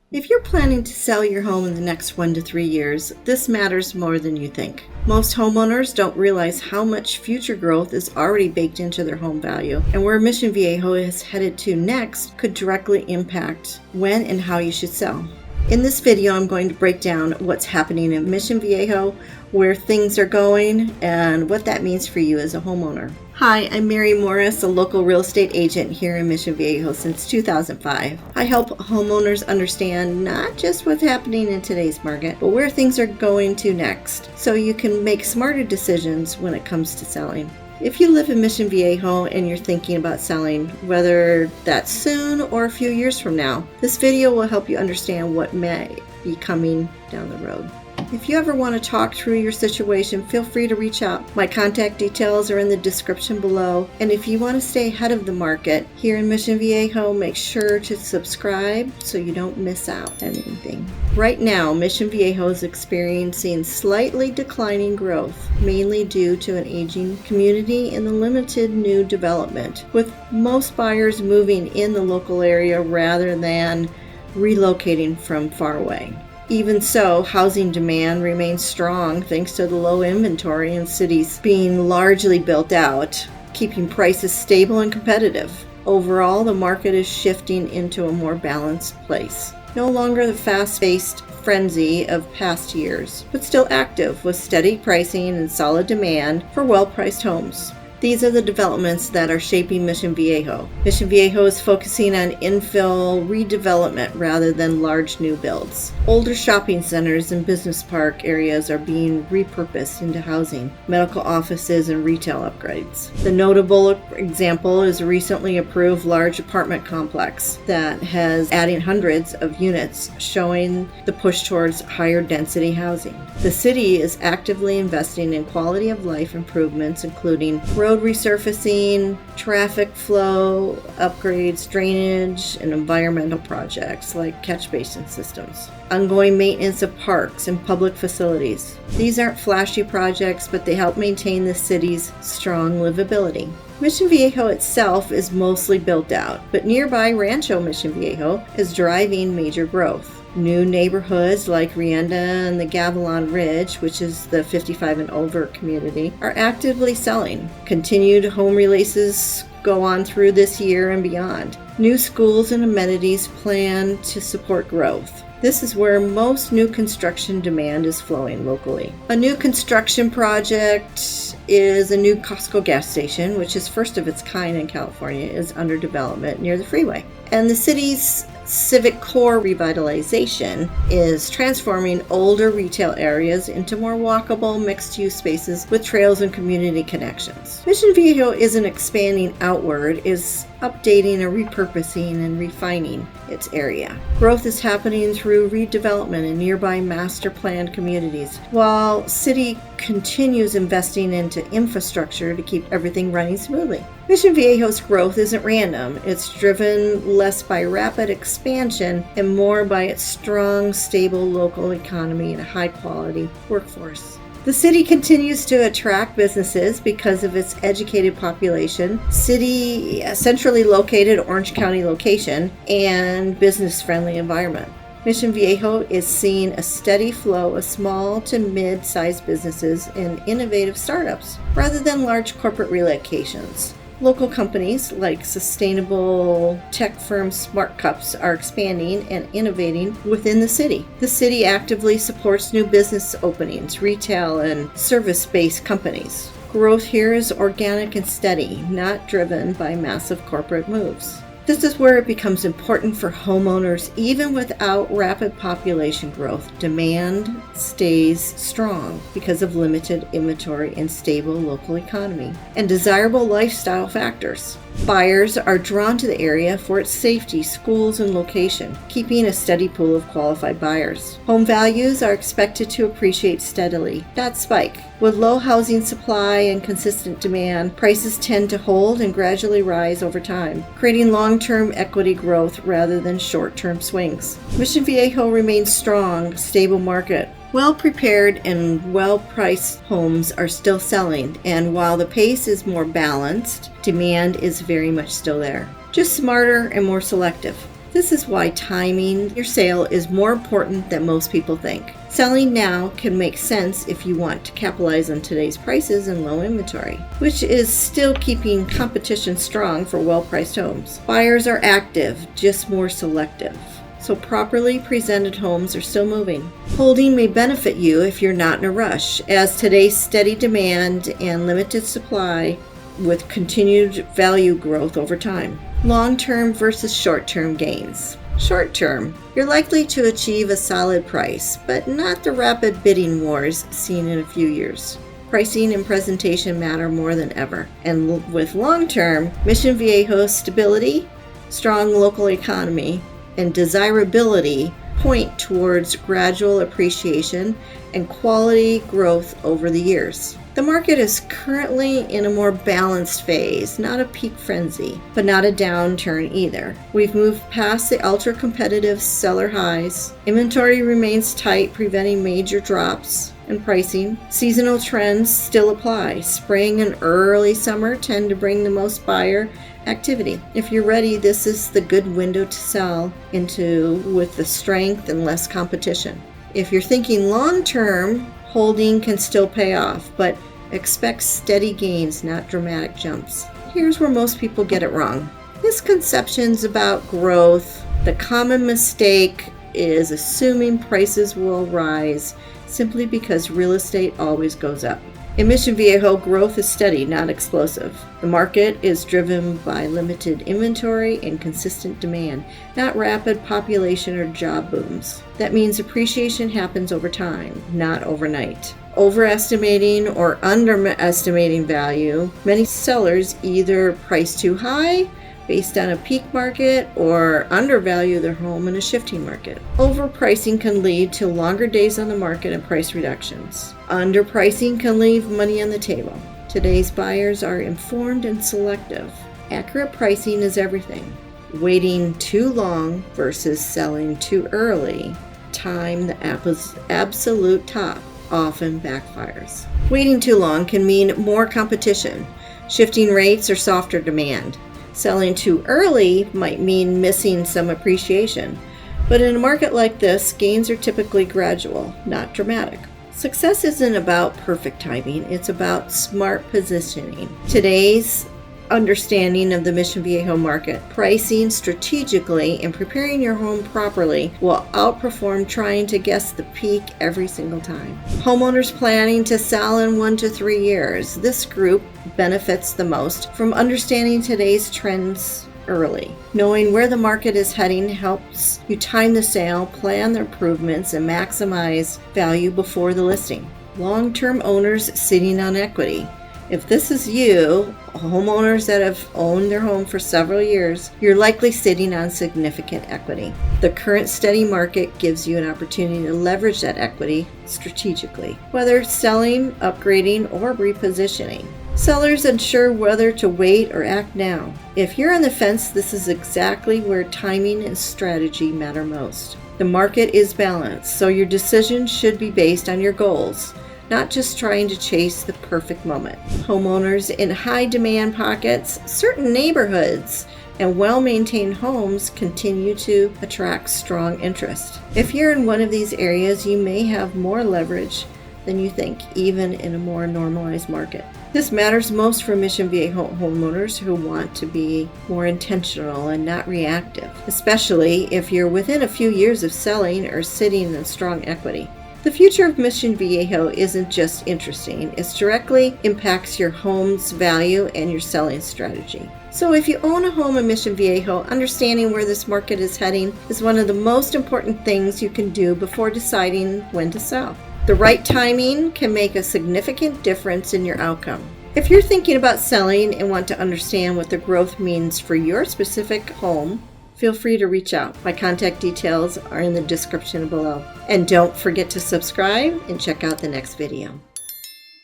If you're planning to sell your home in the next 1 to 3 years, this matters more than you think. Most homeowners don't realize how much future growth is already baked into their home value, and where Mission Viejo is headed to next could directly impact when and how you should sell. In this video, I'm going to break down what's happening in Mission Viejo, where things are going, and what that means for you as a homeowner. Hi, I'm Mary Morris, a local real estate agent here in Mission Viejo since 2005. I help homeowners understand not just what's happening in today's market, but where things are going to next, so you can make smarter decisions when it comes to selling. If you live in Mission Viejo and you're thinking about selling, whether that's soon or a few years from now, this video will help you understand what may be coming down the road. If you ever want to talk through your situation, feel free to reach out. My contact details are in the description below. And if you want to stay ahead of the market here in Mission Viejo, make sure to subscribe so you don't miss out on anything. Right now, Mission Viejo is experiencing slightly declining growth, mainly due to an aging community and the limited new development, with most buyers moving in the local area rather than relocating from far away. Even so, housing demand remains strong thanks to the low inventory in cities being largely built out, keeping prices stable and competitive. Overall, the market is shifting into a more balanced place. No longer the fast-paced frenzy of past years, but still active with steady pricing and solid demand for well-priced homes. These are the developments that are shaping Mission Viejo. Mission Viejo is focusing on infill redevelopment rather than large new builds. Older shopping centers and business park areas are being repurposed into housing, medical offices, and retail upgrades. The notable example is a recently approved large apartment complex that has adding hundreds of units, showing the push towards higher density housing. The city is actively investing in quality of life improvements, including road resurfacing, traffic flow upgrades, drainage, and environmental projects like catch basin systems. Ongoing maintenance of parks and public facilities. These aren't flashy projects, but they help maintain the city's strong livability. Mission Viejo itself is mostly built out, but nearby Rancho Mission Viejo is driving major growth. New neighborhoods like Rienda and the Gavilan Ridge, which is the 55 and over community, are actively selling. Continued home releases go on through this year and beyond. New schools and amenities plan to support growth. This is where most new construction demand is flowing locally. A new construction project is a new Costco gas station, which is first of its kind in California, is under development near the freeway. And the city's civic core revitalization is transforming older retail areas into more walkable, mixed-use spaces with trails and community connections. Mission Viejo isn't expanding outward, is updating and repurposing and refining its area. Growth is happening through redevelopment in nearby master planned communities, while city continues investing into infrastructure to keep everything running smoothly. Mission Viejo's growth isn't random. It's driven less by rapid expansion and more by its strong, stable local economy and a high-quality workforce. The city continues to attract businesses because of its educated population, centrally located Orange County location, and business-friendly environment. Mission Viejo is seeing a steady flow of small to mid-sized businesses and innovative startups, rather than large corporate relocations. Local companies like sustainable tech firm Smart Cups are expanding and innovating within the city. The city actively supports new business openings, retail, and service-based companies. Growth here is organic and steady, not driven by massive corporate moves. This is where it becomes important for homeowners. Even without rapid population growth, demand stays strong because of limited inventory and stable local economy and desirable lifestyle factors. Buyers are drawn to the area for its safety, schools, and location, keeping a steady pool of qualified buyers. Home values are expected to appreciate steadily, not spike. With low housing supply and consistent demand, prices tend to hold and gradually rise over time, creating long-term equity growth rather than short-term swings. Mission Viejo remains strong, stable market. Well-prepared and well-priced homes are still selling, and while the pace is more balanced, demand is very much still there, just smarter and more selective. This is why timing your sale is more important than most people think. Selling now can make sense if you want to capitalize on today's prices and low inventory, which is still keeping competition strong for well-priced homes. Buyers are active, just more selective. So properly presented homes are still moving. Holding may benefit you if you're not in a rush, as today's steady demand and limited supply with continued value growth over time. Long-term versus short-term gains. Short-term, you're likely to achieve a solid price, but not the rapid bidding wars seen in a few years. Pricing and presentation matter more than ever. And with long-term, Mission Viejo's stability, strong local economy, and desirability point towards gradual appreciation and quality growth over the years. The market is currently in a more balanced phase, not a peak frenzy, but not a downturn either. We've moved past the ultra-competitive seller highs. Inventory remains tight, preventing major drops in pricing. Seasonal trends still apply. Spring and early summer tend to bring the most buyer activity. If you're ready, this is the good window to sell into with the strength and less competition. If you're thinking long-term, holding can still pay off, but expect steady gains, not dramatic jumps. Here's where most people get it wrong. Misconceptions about growth. The common mistake is assuming prices will rise simply because real estate always goes up. In Mission Viejo, growth is steady, not explosive. The market is driven by limited inventory and consistent demand, not rapid population or job booms. That means appreciation happens over time, not overnight. Overestimating or underestimating value, many sellers either price too high based on a peak market or undervalue their home in a shifting market. Overpricing can lead to longer days on the market and price reductions. Underpricing can leave money on the table. Today's buyers are informed and selective. Accurate pricing is everything. Waiting too long versus selling too early, time the absolute top, often backfires. Waiting too long can mean more competition, shifting rates, or softer demand. Selling too early might mean missing some appreciation, but in a market like this, gains are typically gradual, not dramatic. Success isn't about perfect timing, it's about smart positioning. Today's understanding of the Mission Viejo market, pricing strategically and preparing your home properly will outperform trying to guess the peak every single time. Homeowners planning to sell in 1 to 3 years. This group benefits the most from understanding today's trends early. Knowing where the market is heading helps you time the sale, plan the improvements, and maximize value before the listing. Long-term owners sitting on equity. If this is you, homeowners that have owned their home for several years, you're likely sitting on significant equity. The current steady market gives you an opportunity to leverage that equity strategically, whether selling, upgrading, or repositioning. Sellers unsure whether to wait or act now. If you're on the fence, this is exactly where timing and strategy matter most. The market is balanced, so your decision should be based on your goals, not just trying to chase the perfect moment. Homeowners in high demand pockets, certain neighborhoods, and well-maintained homes continue to attract strong interest. If you're in one of these areas, you may have more leverage than you think, even in a more normalized market. This matters most for Mission Viejo homeowners who want to be more intentional and not reactive, especially if you're within a few years of selling or sitting in strong equity. The future of Mission Viejo isn't just interesting, it directly impacts your home's value and your selling strategy. So if you own a home in Mission Viejo, understanding where this market is heading is one of the most important things you can do before deciding when to sell. The right timing can make a significant difference in your outcome. If you're thinking about selling and want to understand what the growth means for your specific home, feel free to reach out. My contact details are in the description below. And don't forget to subscribe and check out the next video.